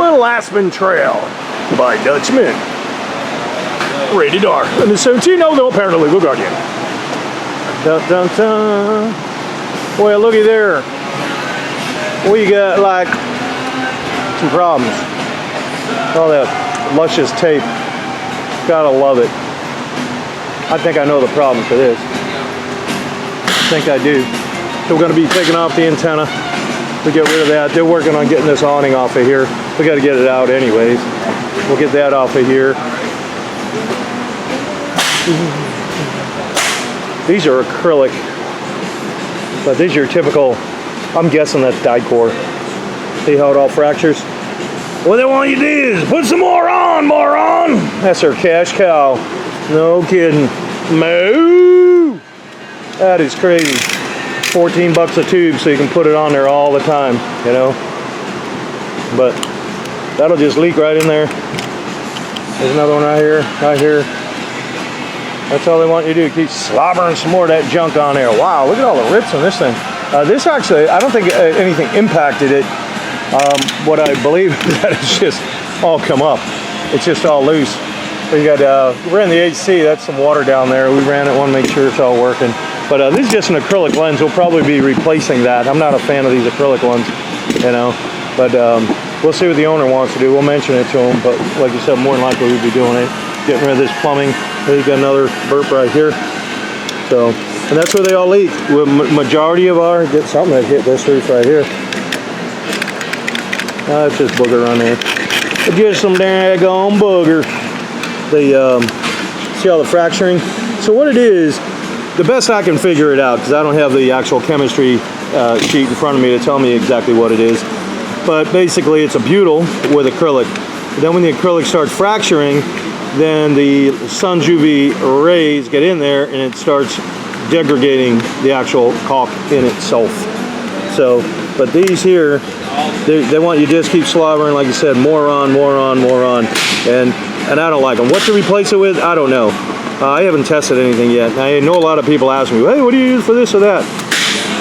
Little Aspen Trail by Dutchman. Rated R. And the 17, no paralegal guardian. Dun, dun, dun. Well, looky there. We got like some problems. All that luscious tape. Gotta love it. I think I know the problem for this. I think I do. So we're gonna be taking off the antenna. We get rid of that. They're working on getting this awning off of here. We got to get it out anyways. We'll get that off of here. These are acrylic, but these are your typical, I'm guessing that's die core. See how it all fractures? What they want you to do is put some more on, moron! That's their cash cow. No kidding. Moo! That is crazy. 14 bucks a tube, so you can put it on there all the time, you know. But that'll just leak right in there. There's another one right here, right here. That's all they want you to do, keep slobbering some more of that junk on there. Wow, look at all the rips on this thing. This actually, I don't think anything impacted it. What I believe is that it's just all come up. It's just all loose. We got, ran the AC, that's some water down there. We ran it, want to make sure it's all working. But this is just an acrylic lens. We'll probably be replacing that. I'm not a fan of these acrylic ones, you know. But we'll see what the owner wants to do. We'll mention it to him. But like you said, more than likely we'll be doing it. Getting rid of this plumbing. We've got another burp right here. So, and that's where they all leak. Majority of our, get something that hit this roof right here. It's just booger on there. Just some daggone booger. They, see all the fracturing? So what it is, the best I can figure it out, because I don't have the actual chemistry sheet in front of me to tell me exactly what it is. But basically it's a butyl with acrylic. Then when the acrylic starts fracturing, then the sun's UV rays get in there and it starts degrading the actual caulk in itself. So, but these here, they want you to just keep slobbering, like you said, more on. And I don't like them. What to replace it with, I don't know. I haven't tested anything yet. I know a lot of people ask me, hey, what do you use for this or that?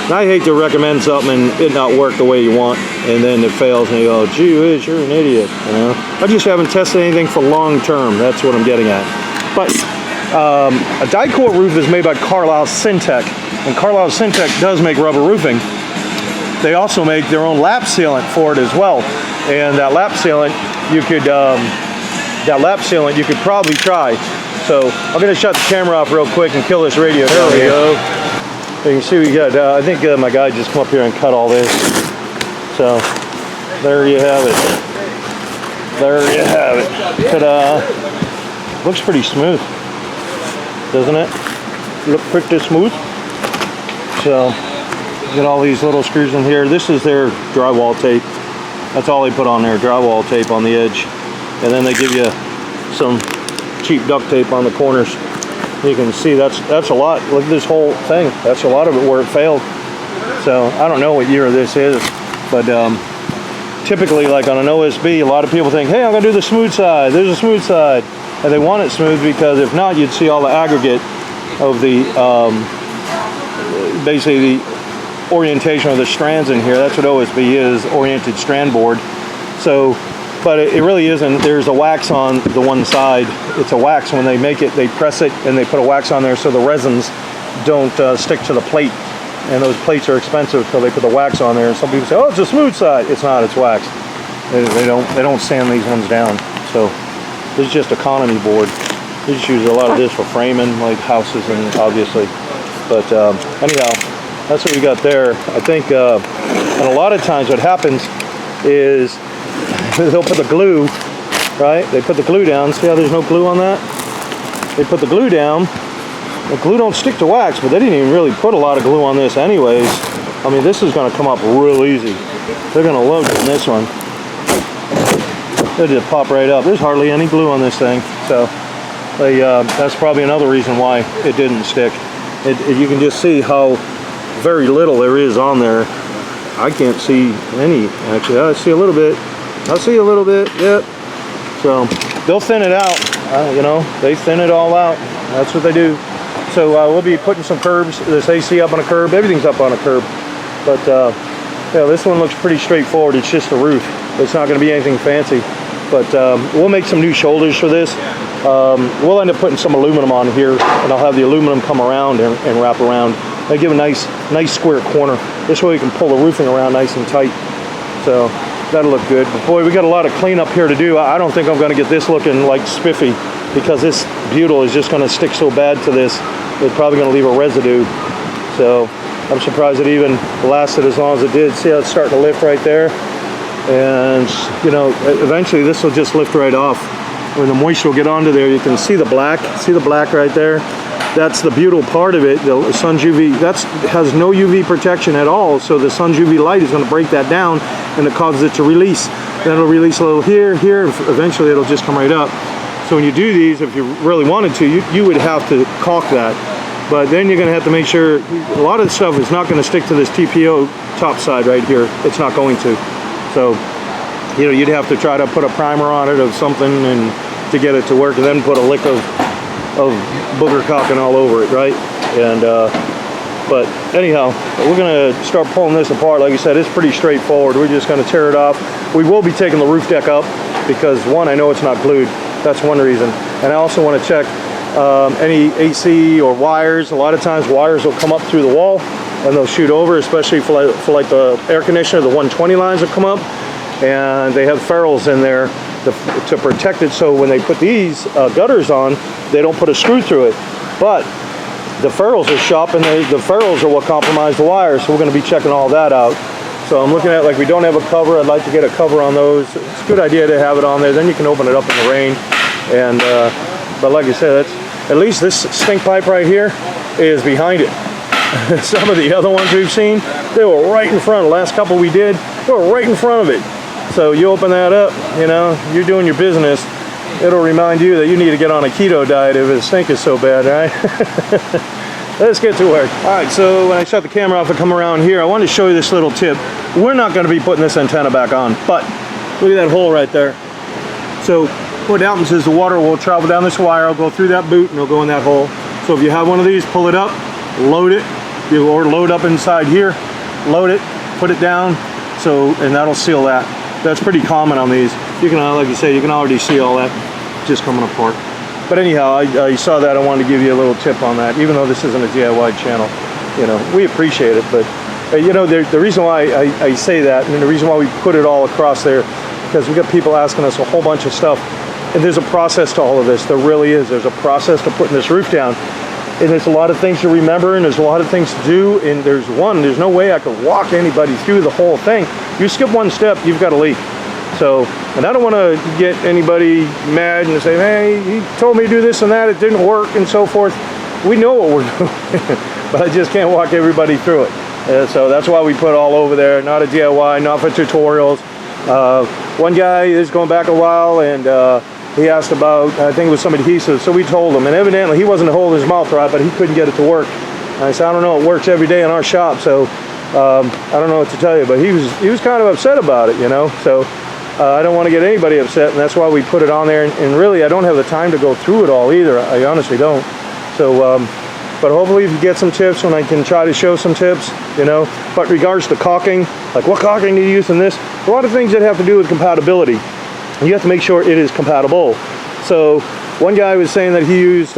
And I hate to recommend something and it not work the way you want, and then it fails and you go, gee whiz, you're an idiot, you know? I just haven't tested anything for long term. That's what I'm getting at. But a die-core roof is made by Carlisle Syntec, and Carlisle Syntec does make rubber roofing. They also make their own lap sealant for it as well. And that lap sealant, you could probably try. So I'm going to shut the camera off real quick and kill this radio. There we go. You can see we got, I think my guy just come up here and cut all this. So there you have it. There you have it. Ta-da. Looks pretty smooth, doesn't it? Look pretty smooth. So got all these little screws in here. This is their drywall tape. That's all they put on there, drywall tape on the edge. And then they give you some cheap duct tape on the corners. You can see that's a lot. Look at this whole thing. That's a lot of it where it failed. So I don't know what year this is, but typically, like on an OSB, a lot of people think, hey, I'm gonna do the smooth side. There's a smooth side, and they want it smooth because if not, you'd see all the aggregate of the basically the orientation of the strands in here. That's what OSB is, oriented strand board. So. But it really isn't. There's a wax on the one side. It's a wax. When they make it, they press it and they put a wax on there so the resins don't stick to the plate. And those plates are expensive, so they put the wax on there. And some people say, oh, it's a smooth side. It's not, it's wax. They don't sand these ones down. So this is just economy board. You just use a lot of this for framing, like houses and obviously. But anyhow, that's what we got there. I think, and a lot of times what happens is, they'll put the glue, right? They put the glue down. See how there's no glue on that? They put the glue down. The glue don't stick to wax, but they didn't even really put a lot of glue on this anyways. I mean, this is going to come up real easy. They're going to love doing this one. They'll just pop right up. There's hardly any glue on this thing. So they, that's probably another reason why it didn't stick. You can just see how very little there is on there. I can't see any, actually. I see a little bit. I see a little bit, yep. So they'll thin it out, you know, they thin it all out. That's what they do. So we'll be putting some curbs, this AC up on a curb, everything's up on a curb. But yeah, this one looks pretty straightforward. It's just the roof. It's not going to be anything fancy, but we'll make some new shoulders for this. We'll end up putting some aluminum on here, and I'll have the aluminum come around and wrap around. They give a nice square corner. This way we can pull the roofing around nice and tight. So that'll look good. But boy, we got a lot of cleanup here to do. I don't think I'm going to get this looking like spiffy, because this butyl is just going to stick so bad to this. It's probably going to leave a residue. So I'm surprised it even lasted as long as it did. See how it's starting to lift right there? And you know, eventually this will just lift right off. When the moisture will get onto there, you can see the black. See the black right there? That's the butyl part of it. The sun's UV, that has no UV protection at all. So the sun's UV light is going to break that down, and it causes it to release. Then it'll release a little here, eventually it'll just come right up. So when you do these, if you really wanted to, you would have to caulk that. But then you're going to have to make sure, a lot of the stuff is not going to stick to this TPO top side right here. It's not going to. So, you know, you'd have to try to put a primer on it of something and to get it to work, and then put a lick of booger caulking all over it, right? And but anyhow, we're going to start pulling this apart. Like I said, it's pretty straightforward. We're just going to tear it off. We will be taking the roof deck up because, one, I know it's not glued. That's one reason. And I also want to check any AC or wires. A lot of times wires will come up through the wall and they'll shoot over, especially for like the air conditioner. The 120 lines will come up, and they have ferrules in there to protect it, so when they put these gutters on, they don't put a screw through it. But the ferrules are sharp, and the ferrules are what compromise the wires, so we're going to be checking all that out. So I'm looking at, like, we don't have a cover. I'd like to get a cover on those. It's a good idea to have it on there. Then you can open it up in the rain. And but like I said, at least this stink pipe right here is behind it. Some of the other ones we've seen, they were right in front. The last couple we did, they were right in front of it. So you open that up, you know, you're doing your business. It'll remind you that you need to get on a keto diet if the stink is so bad, right? Let's get to work. All right, so when I shut the camera off and come around here, I wanted to show you this little tip. We're not going to be putting this antenna back on, but look at that hole right there. So what happens is the water will travel down this wire, it'll go through that boot, and it'll go in that hole. So if you have one of these, pull it up, load it, or load up inside here, load it, put it down, so, and that'll seal that. That's pretty common on these. You can, like you say, you can already see all that just coming apart. But anyhow, I saw that. I wanted to give you a little tip on that, even though this isn't a DIY channel. You know, we appreciate it, but you know, the reason why I say that, and the reason why we put it all across there, because we got people asking us a whole bunch of stuff, and there's a process to all of this. There really is. There's a process to putting this roof down. And there's a lot of things to remember, and there's a lot of things to do, and there's no way I could walk anybody through the whole thing. You skip one step, you've got a leak. So, and I don't want to get anybody mad and say, hey, he told me to do this and that, it didn't work, and so forth. We know what we're doing, but I just can't walk everybody through it. So that's why we put it all over there, not a DIY, not for tutorials. One guy is going back a while, and he asked about, I think it was some adhesive, so we told him, and evidently he wasn't holding his mouth right, but he couldn't get it to work. And I said, I don't know, it works every day in our shop, so I don't know what to tell you, but he was kind of upset about it, you know. So I don't want to get anybody upset, and that's why we put it on there. And really, I don't have the time to go through it all either. I honestly don't. So, but hopefully, if you get some tips, when I can try to show some tips, you know. But regards to caulking, like what caulking do you use in this? A lot of things that have to do with compatibility. You have to make sure it is compatible. So one guy was saying that he used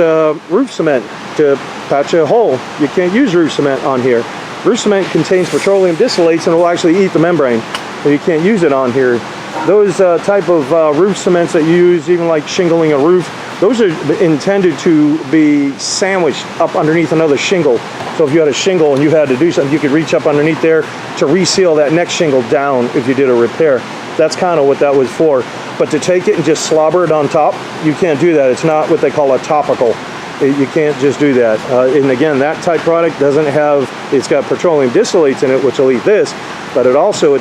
roof cement to patch a hole. You can't use roof cement on here. Roof cement contains petroleum distillates and will actually eat the membrane. So you can't use it on here. Those type of roof cements that you use, even like shingling a roof, those are intended to be sandwiched up underneath another shingle. So if you had a shingle and you had to do something, you could reach up underneath there to reseal that next shingle down if you did a repair. That's kind of what that was for. But to take it and just slobber it on top, you can't do that. It's not what they call a topical. You can't just do that. And again, that type product doesn't have, it's got petroleum distillates in it, which will eat this, but it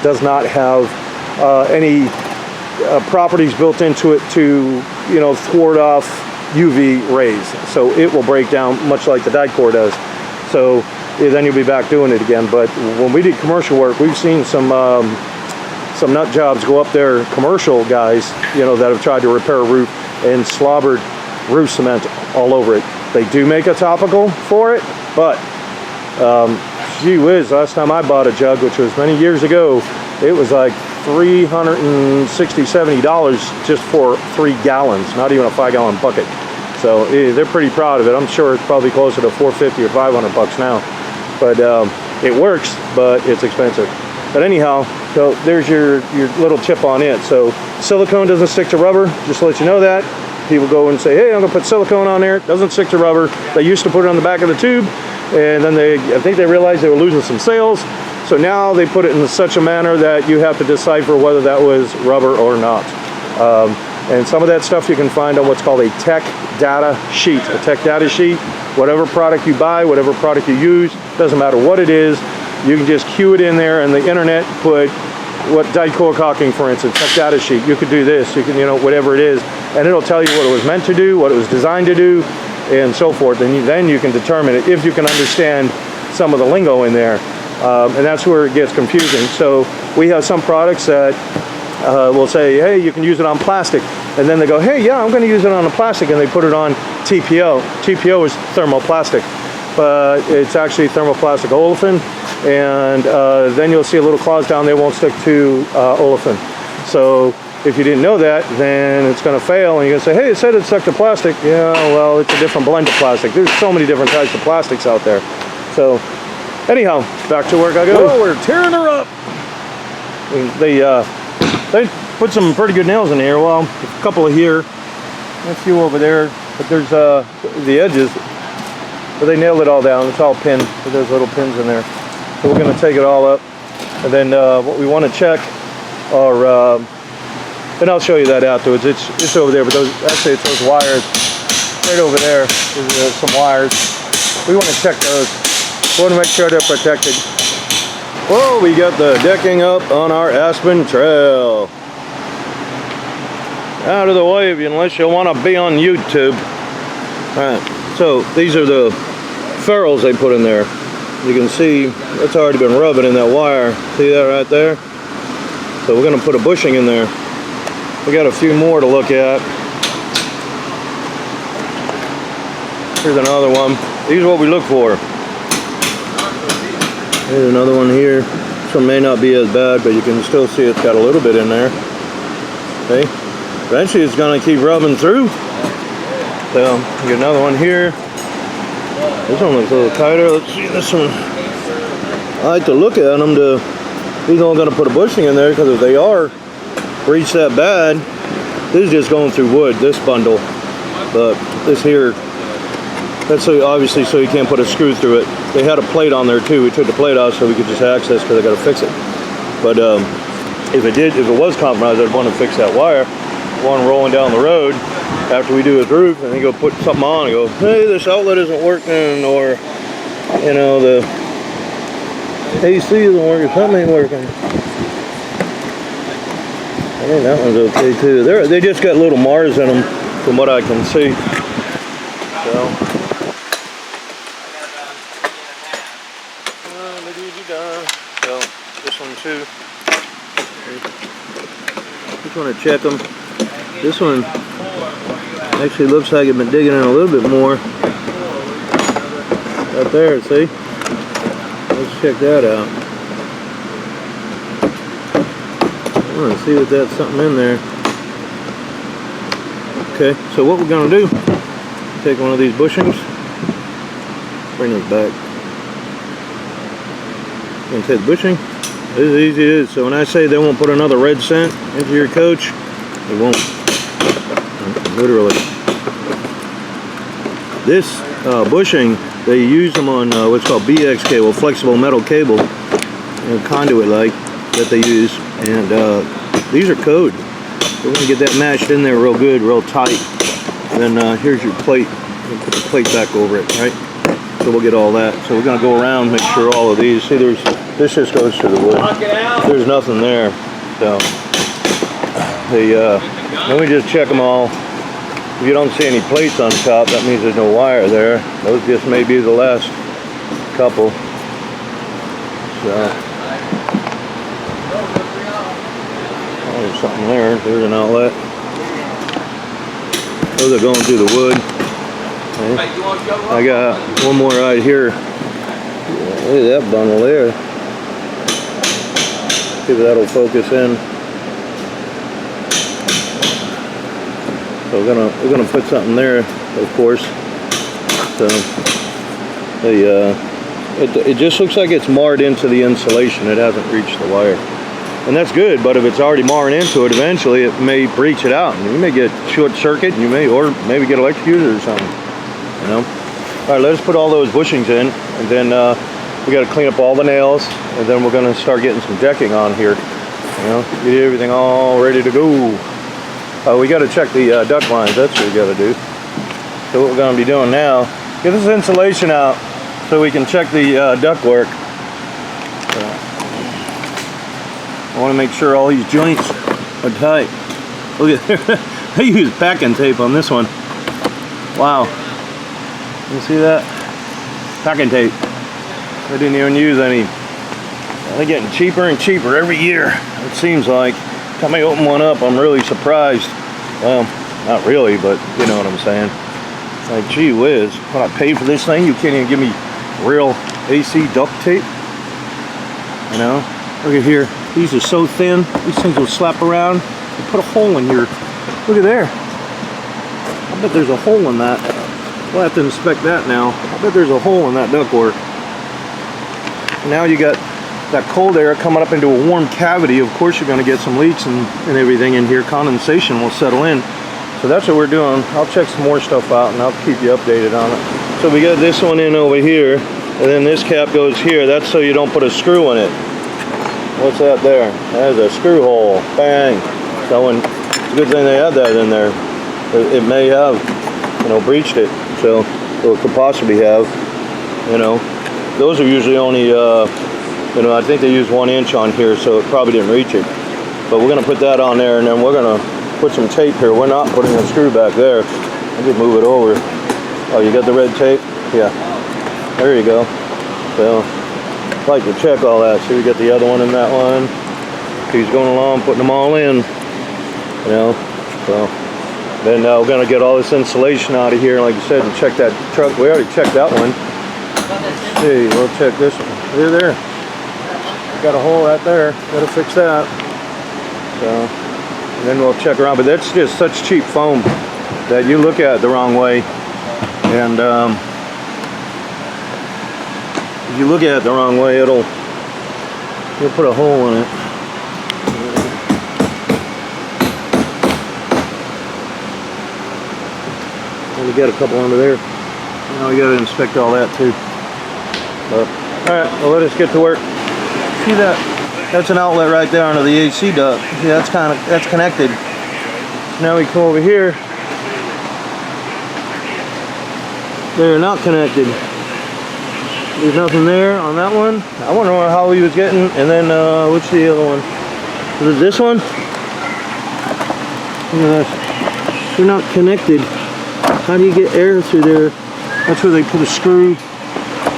does not have any properties built into it to, you know, thwart off UV rays. So it will break down much like the dyke core does. So then you'll be back doing it again. But when we did commercial work, we've seen some nut jobs go up there, commercial guys, you know, that have tried to repair a roof and slobbered roof cement all over it. They do make a topical for it, but gee whiz, last time I bought a jug, which was many years ago, it was like $360–70 just for 3 gallons, not even a 5-gallon bucket. So they're pretty proud of it. I'm sure it's probably closer to $450 or $500 now. But it works, but it's expensive. But anyhow, so there's your little tip on it. So silicone doesn't stick to rubber, just to let you know that. People go and say, hey, I'm gonna put silicone on there. It doesn't stick to rubber. They used to put it on the back of the tube, and then I think they realized they were losing some sales. So now they put it in such a manner that you have to decipher whether that was rubber or not. And some of that stuff you can find on what's called a tech data sheet. A tech data sheet, whatever product you buy, whatever product you use, doesn't matter what it is, you can just cue it in there, and the internet put what dicoil caulking, for instance, tech data sheet. You could do this, you can, whatever it is, and it'll tell you what it was meant to do, what it was designed to do, and so forth. And then you can determine it if you can understand some of the lingo in there. And that's where it gets confusing. So we have some products that will say, hey, you can use it on plastic. And then they go, hey, yeah, I'm going to use it on a plastic. And they put it on TPO. TPO is thermoplastic, but it's actually thermoplastic olefin. And then you'll see a little clause down there won't stick to olefin. So if you didn't know that, then it's going to fail. And you're going to say, hey, it said it stuck to plastic. Yeah, well, it's a different blend of plastic. There's so many different types of plastics out there. So anyhow, back to work I go. Oh, we're tearing her up. They put some pretty good nails in here. Well, a couple of here, a few over there, but there's the edges. But they nailed it all down. It's all pinned. So there's little pins in there. So we're going to take it all up, and then what we want to check are, and I'll show you that afterwards. It's over there, but actually it's those wires right over there. There's some wires. We want to check those. We want to make sure they're protected. Well, we got the decking up on our Aspen trail. Out of the way, unless you want to be on YouTube. Alright, so these are the ferrules they put in there. You can see it's already been rubbing in that wire. See that right there? So we're going to put a bushing in there. We got a few more to look at. Here's another one. These are what we look for. Here's another one here. This one may not be as bad, but you can still see it's got a little bit in there. Okay. Eventually it's going to keep rubbing through. So, get another one here. This one looks a little tighter. Let's see this one. I like to look at them he's only going to put a bushing in there because if they are breached that bad, this is just going through wood, this bundle. But this here, that's obviously so you can't put a screw through it. They had a plate on there too. We took the plate out so we could just access because I got to fix it. But if it was compromised, I'd want to fix that wire. One rolling down the road after we do his roof, and then go put something on and go, hey, this outlet isn't working, or the AC isn't working, something ain't working. I think that one's okay too. They just got little Mars in them from what I can see. So this one too. Just want to check them. This one actually looks like it's been digging in a little bit more. Right there, see? Let's check that out. I want to see if that's something in there. Okay, so what we're going to do, take one of these bushings, bring this back. Going to take the bushing. This is easy it is. So when I say they won't put another red cent into your coach, they won't. Literally. This bushing, they use them on what's called BX cable, flexible metal cable, conduit like that they use, and these are code. So we're going to get that matched in there real good, real tight. And then here's your plate. We'll put the plate back over it, right? So we'll get all that. So we're going to go around, make sure all of these, see this just goes through the wood. There's nothing there. So then we just check them all. If you don't see any plates on top, that means there's no wire there. Those just may be the last couple. So there's something there. There's an outlet. Those are going through the wood. Okay. I got one more right here. Look at that bundle there. See if that'll focus in. So we're gonna put something there, of course. So it just looks like it's marred into the insulation. It hasn't reached the wire, and that's good. But if it's already marring into it, eventually it may breach it out, and you may get short circuit. You may, or maybe get electrocuted or something. You know. All right, let us put all those bushings in, and then we got to clean up all the nails, and then we're going to start getting some decking on here. You know, get everything all ready to go. We got to check the duct lines. That's what we got to do. So what we're going to be doing now, get this insulation out so we can check the duct work. I want to make sure all these joints are tight. Look at that. They use packing tape on this one. Wow. You see that? Packing tape. I didn't even use any. They're getting cheaper and cheaper every year. It seems like. Every time I open one up, I'm really surprised. Well, not really, but you know what I'm saying. It's like, gee whiz, when I pay for this thing, you can't even give me real AC duct tape. You know? Look at here. These are so thin. These things will slap around. You put a hole in here. Look at there. I bet there's a hole in that. We'll have to inspect that now. I bet there's a hole in that ductwork. Now you got that cold air coming up into a warm cavity. Of course you're going to get some leaks and everything in here. Condensation will settle in. So that's what we're doing. I'll check some more stuff out and I'll keep you updated on it. So we got this one in over here, and then this cap goes here. That's so you don't put a screw in it. What's that there? There's a screw hole. Bang. So it's a good thing they had that in there. It may have, you know, breached it. So it could possibly have, you know. Those are usually only, you know, I think they used 1 inch on here, so it probably didn't reach it. But we're going to put that on there, and then we're going to put some tape here. We're not putting a screw back there. I'll just move it over. Oh, you got the red tape? Yeah. There you go. So, I'd like to check all that. See, we got the other one in that one. He's going along, putting them all in. You know, so. Then we're going to get all this insulation out of here, like I said, and check that truck. We already checked that one. Let's see, we'll check this one. There. Got a hole right there. Gotta fix that. So, and then we'll check around. But that's just such cheap foam that you look at it the wrong way. And if you look at it the wrong way, you'll put a hole in it. We got a couple under there. Now we got to inspect all that too. But, all right, well, let us get to work. See that? That's an outlet right there under the AC duct. See, that's connected. Now we come over here. They're not connected. There's nothing there on that one. I wonder how he was getting. And then what's the other one? Is it this one? Look at this. They're not connected. How do you get air through there? That's where they put a screw.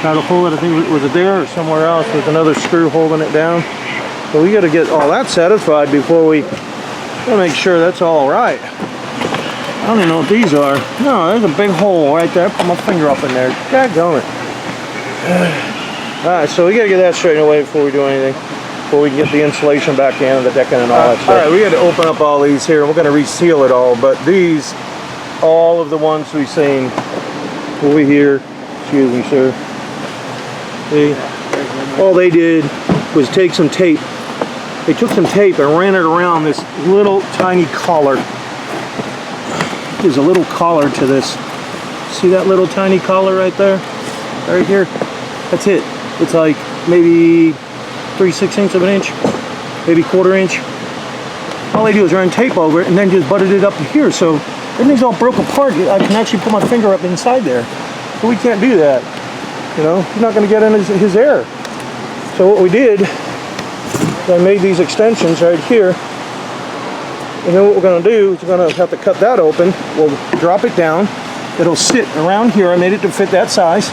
Got a hole. I think, was it there or somewhere else with another screw holding it down? So we got to get all that satisfied before we make sure that's all right. I don't even know what these are. No, there's a big hole right there. I put my finger up in there. Dadgummit. Alright, so we got to get that straightened away before we do anything. Before we can get the insulation back in, the decking and all that stuff. Alright, we got to open up all these here. We're going to reseal it all. But these, all of the ones we've seen over here, excuse me, sir. See? All they did was take some tape. They took some tape and ran it around this little tiny collar. There's a little collar to this. See that little tiny collar right there? Right here? That's it. It's like maybe 3/6 of an inch, maybe 1/4 inch. All they do is run tape over it and then just butted it up to here. So everything's all broke apart. I can actually put my finger up inside there. But we can't do that. You know, he's not going to get in his air. So what we did, I made these extensions right here. And then what we're going to do is we're going to have to cut that open. We'll drop it down. It'll sit around here. I made it to fit that size.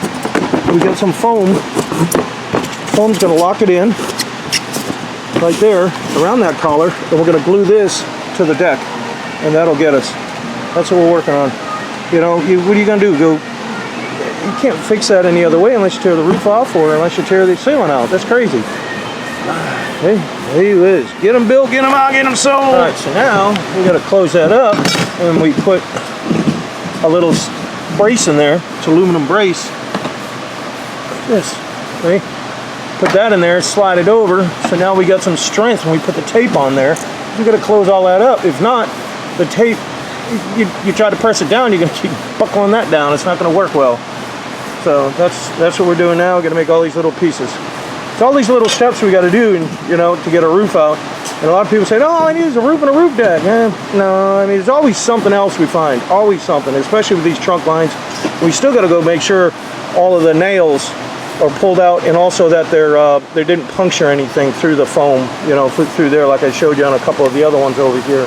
We got some foam. Foam's going to lock it in right there around that collar. And we're going to glue this to the deck. And that'll get us. That's what we're working on. You know, what are you going to do? You can't fix that any other way unless you tear the roof off or unless you tear the ceiling out. That's crazy. Hey, there he is. Get them built, get them out, get them sold. All right, so now we got to close that up, and we put a little brace in there. It's aluminum brace. This, see? Put that in there, slide it over. So now we got some strength when we put the tape on there. We got to close all that up. If not, the tape, you try to press it down, you're going to keep buckling that down. It's not going to work well. So that's what we're doing now. We're going to make all these little pieces. It's all these little steps we got to do, to get a roof out. And a lot of people say, "No, all I need is a roof and a roof deck." No, I mean, there's always something else we find. Always something, especially with these trunk lines. We still got to go make sure all of the nails are pulled out, and also that they didn't puncture anything through the foam, through there, like I showed you on a couple of the other ones over here.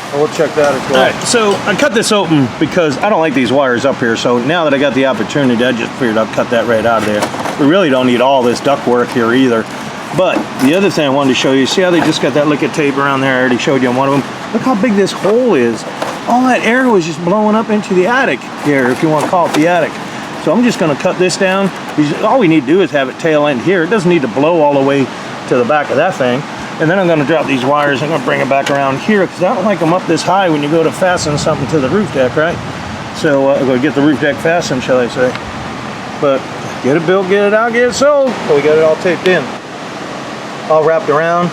And we'll check that as well. All right, so I cut this open because I don't like these wires up here. So now that I got the opportunity, I just figured I'd cut that right out of there. We really don't need all this duct work here either. But the other thing I wanted to show you, see how they just got that liquid tape around there? I already showed you on one of them. Look how big this hole is. All that air was just blowing up into the attic here, if you want to call it the attic. So I'm just going to cut this down. All we need to do is have it tail end here. It doesn't need to blow all the way to the back of that thing. And then I'm going to drop these wires. I'm going to bring it back around here because I don't like them up this high when you go to fasten something to the roof deck, right? So I'm going to get the roof deck fastened, shall I say. But get it built, get it out, get it sold. So we got it all taped in. All wrapped around.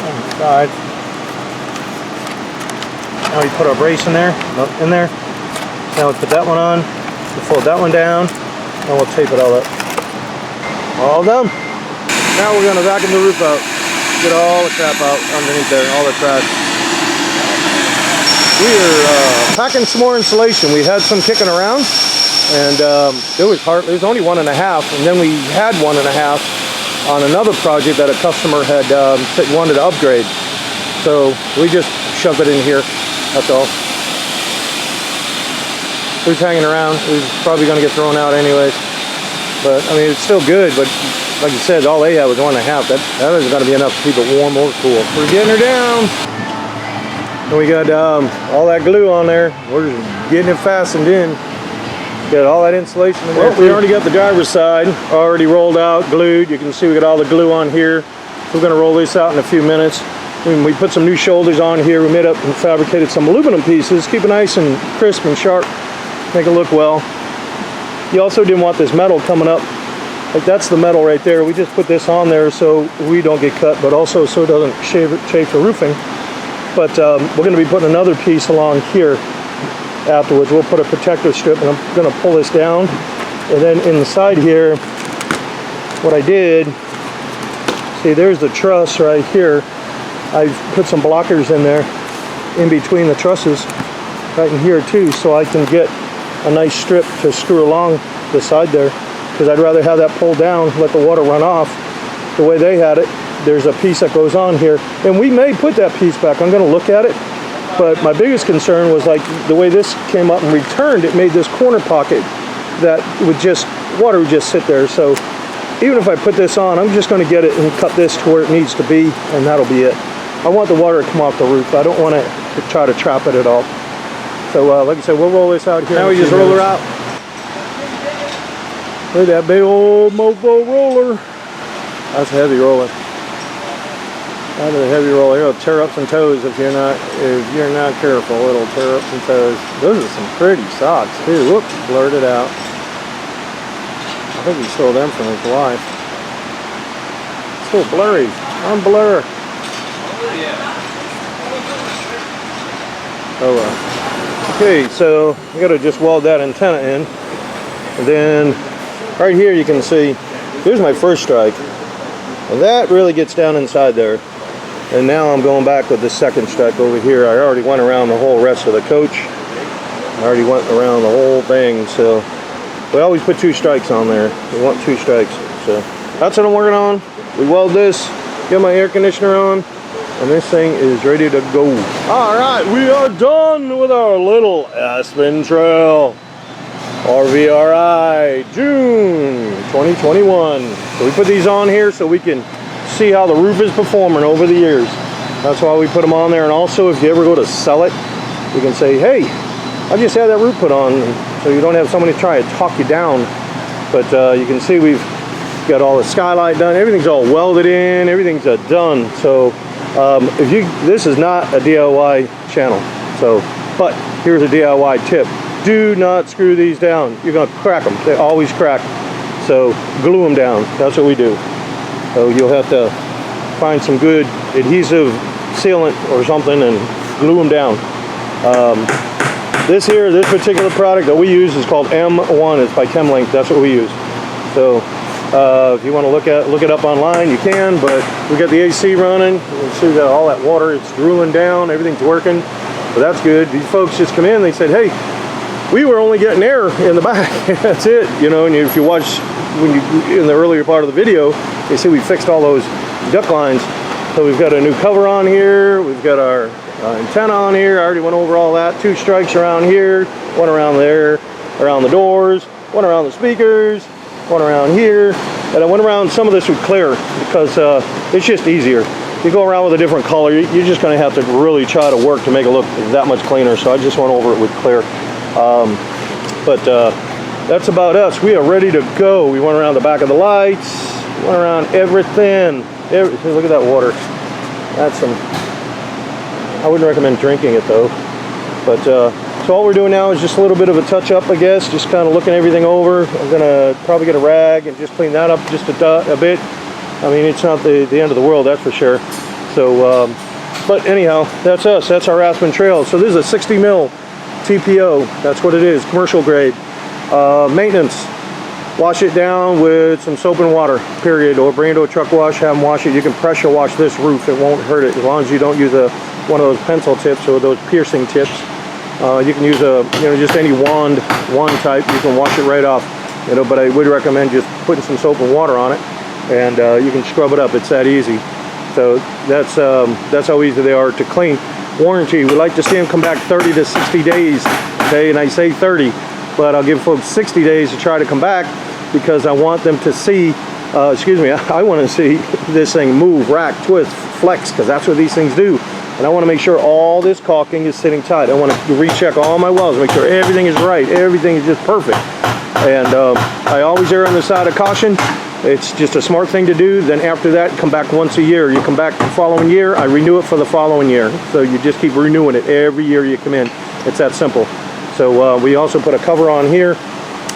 On the side. Now we put our brace in there. Now we put that one on. We fold that one down. And we'll tape it all up. All done. Now we're going to vacuum the roof out. Get all the crap out underneath there, all the trash. We are packing some more insulation. We had some kicking around, and it was only 1.5, and then we had 1.5 on another project that a customer had wanted to upgrade. So we just shoved it in here. That's all. It was hanging around. It was probably going to get thrown out anyways. But, I mean, it's still good, but like you said, all they had was 1.5. That isn't going to be enough to keep it warm or cool. We're getting her down. And we got all that glue on there. We're just getting it fastened in. Got all that insulation in there. Well, we already got the driver's side already rolled out, glued. You can see we got all the glue on here. We're going to roll this out in a few minutes. We put some new shoulders on here. We made up and fabricated some aluminum pieces. Keep it nice and crisp and sharp. Make it look well. You also didn't want this metal coming up. Like that's the metal right there. We just put this on there so we don't get cut, but also so it doesn't chafe the roofing. But we're going to be putting another piece along here afterwards. We'll put a protective strip, and I'm going to pull this down. And then in the side here, what I did, see there's the truss right here. I put some blockers in there in between the trusses right in here too, so I can get a nice strip to screw along the side there, because I'd rather have that pulled down, let the water run off. The way they had it, there's a piece that goes on here, and we may put that piece back. I'm going to look at it, but my biggest concern was like the way this came up and returned, it made this corner pocket that water would just sit there. So even if I put this on, I'm just going to get it and cut this to where it needs to be, and that'll be it. I want the water to come off the roof. I don't want to try to trap it at all. So like I said, we'll roll this out here. Now we just roll her out. Look at that big old mofo roller. That's a heavy roller. That is a heavy roller. It'll tear up some toes if you're not careful. It'll tear up some toes. Those are some pretty socks too. Whoops, blurred it out. I think he stole them from his wife. Still blurry. Unblur. Oh well. Okay, so we got to just weld that antenna in, and then right here you can see here's my first strike, and that really gets down inside there. And now I'm going back with the second strike over here. I already went around the whole rest of the coach. I already went around the whole thing, so we always put 2 strikes on there. We want 2 strikes, so that's what I'm working on. We weld this, get my air conditioner on, and this thing is ready to go. All right, we are done with our little Aspen Trail. RVRI, June 2021. So we put these on here so we can see how the roof is performing over the years. That's why we put them on there. And also, if you ever go to sell it, you can say, hey, I just had that roof put on, so you don't have somebody try to talk you down But you can see we've got all the skylight done. Everything's all welded in. Everything's done. So this is not a DIY channel. So, but here's a DIY tip: do not screw these down. You're gonna crack them. They always crack. So glue them down. That's what we do. So you'll have to find some good adhesive sealant or something and glue them down. This particular product that we use is called M1. It's by ChemLink. That's what we use. So if you want to look it up online, you can. But we got the AC running. You can see that all that water, it's drooling down. Everything's working. So that's good. These folks just come in. They said, hey, we were only getting air in the back. That's it. You know, and if you watch in the earlier part of the video, you see we fixed all those duct lines. So we've got a new cover on here. We've got our antenna on here. I already went over all that. 2 strikes around here, 1 around there, around the doors, 1 around the speakers, 1 around here. And I went around some of this with clear because it's just easier. You go around with a different color, you're just going to have to really try to work to make it look that much cleaner. So I just went over it with clear. That's about us. We are ready to go. We went around the back of the lights, went around everything. Look at that water. That's some. I wouldn't recommend drinking it though. But so all we're doing now is just a little bit of a touch up, I guess. Just kind of looking everything over. I'm gonna probably get a rag and just clean that up just a bit. I mean, it's not the end of the world, that's for sure. So, but anyhow, that's us. That's our Aspen Trail. So this is a 60 mil TPO. That's what it is, commercial grade. Maintenance. Wash it down with some soap and water, period. Or bring it to a truck wash, have them wash it. You can pressure wash this roof. It won't hurt it as long as you don't use one of those pencil tips or those piercing tips. You can use just any wand type. You can wash it right off. But I would recommend just putting some soap and water on it, and you can scrub it up. It's that easy. So that's how easy they are to clean. Warranty. We like to see them come back 30 to 60 days. Okay, and I say 30, but I'll give folks 60 days to try to come back because I want them to see. I want to see this thing move, rack, twist, flex, because that's what these things do. And I want to make sure all this caulking is sitting tight. I want to recheck all my welds, make sure everything is right, everything is just perfect. And I always err on the side of caution. It's just a smart thing to do. Then after that, come back once a year. You come back the following year, I renew it for the following year. So you just keep renewing it every year you come in. It's that simple. So we also put a cover on here.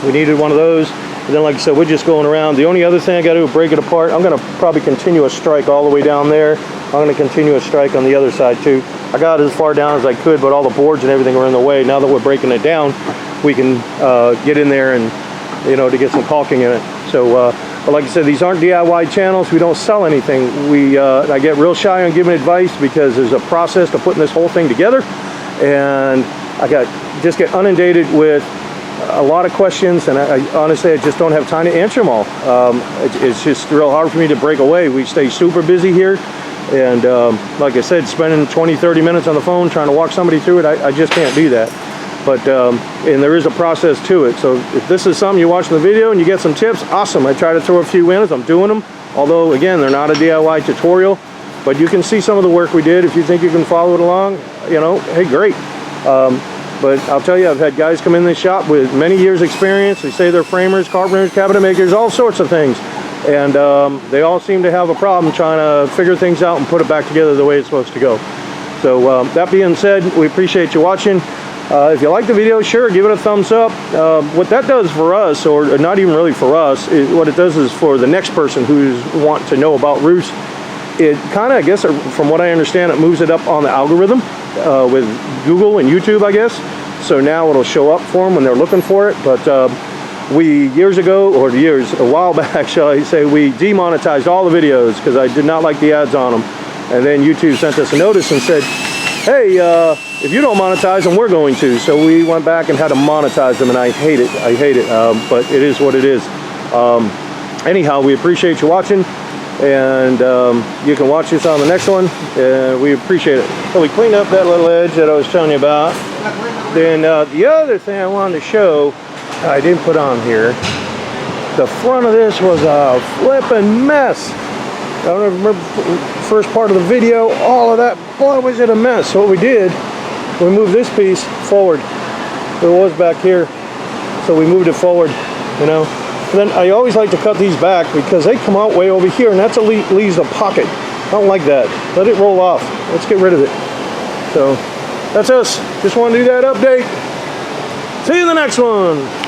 We needed one of those. And then, like I said, we're just going around. The only other thing I got to do is break it apart. I'm going to probably continue a strike all the way down there. I'm going to continue a strike on the other side too. I got as far down as I could, but all the boards and everything were in the way. Now that we're breaking it down, we can get in there and, to get some caulking in it. So, but like I said, these aren't DIY channels. We don't sell anything. I get real shy on giving advice because there's a process to putting this whole thing together. And I just get inundated with a lot of questions, and I honestly, I just don't have time to answer them all. It's just real hard for me to break away. We stay super busy here, and like I said, spending 20-30 minutes on the phone trying to walk somebody through it, I just can't do that. But and there is a process to it. So if this is something you watch in the video and you get some tips, awesome. I try to throw a few in as I'm doing them, although again, they're not a DIY tutorial, but you can see some of the work we did. If you think you can follow it along, hey, great. But I'll tell you, I've had guys come in this shop with many years experience. They say they're framers, carpenters, cabinet makers, all sorts of things. And they all seem to have a problem trying to figure things out and put it back together the way it's supposed to go. So that being said, we appreciate you watching. If you like the video, sure, give it a thumbs up. What that does for us, or not even really for us, what it does is for the next person who's want to know about roofs, it kind of, I guess, from what I understand, it moves it up on the algorithm with Google and YouTube, I guess. So now it'll show up for them when they're looking for it. But a while back, shall I say, we demonetized all the videos because I did not like the ads on them. And then YouTube sent us a notice and said, hey, if you don't monetize them, we're going to. So we went back and had to monetize them, and I hate it. But it is what it is. Anyhow, we appreciate you watching. And you can watch this on the next one, and we appreciate it. So we cleaned up that little edge that I was telling you about. Then the other thing I wanted to show, I didn't put on here. The front of this was a flipping mess. I don't remember the first part of the video, all of that, boy, was it a mess. So what we did, we moved this piece forward. It was back here, so we moved it forward, And then I always like to cut these back because they come out way over here, and that's leaves a pocket. I don't like that. Let it roll off. Let's get rid of it. So that's us. Just want to do that update. See you in the next one.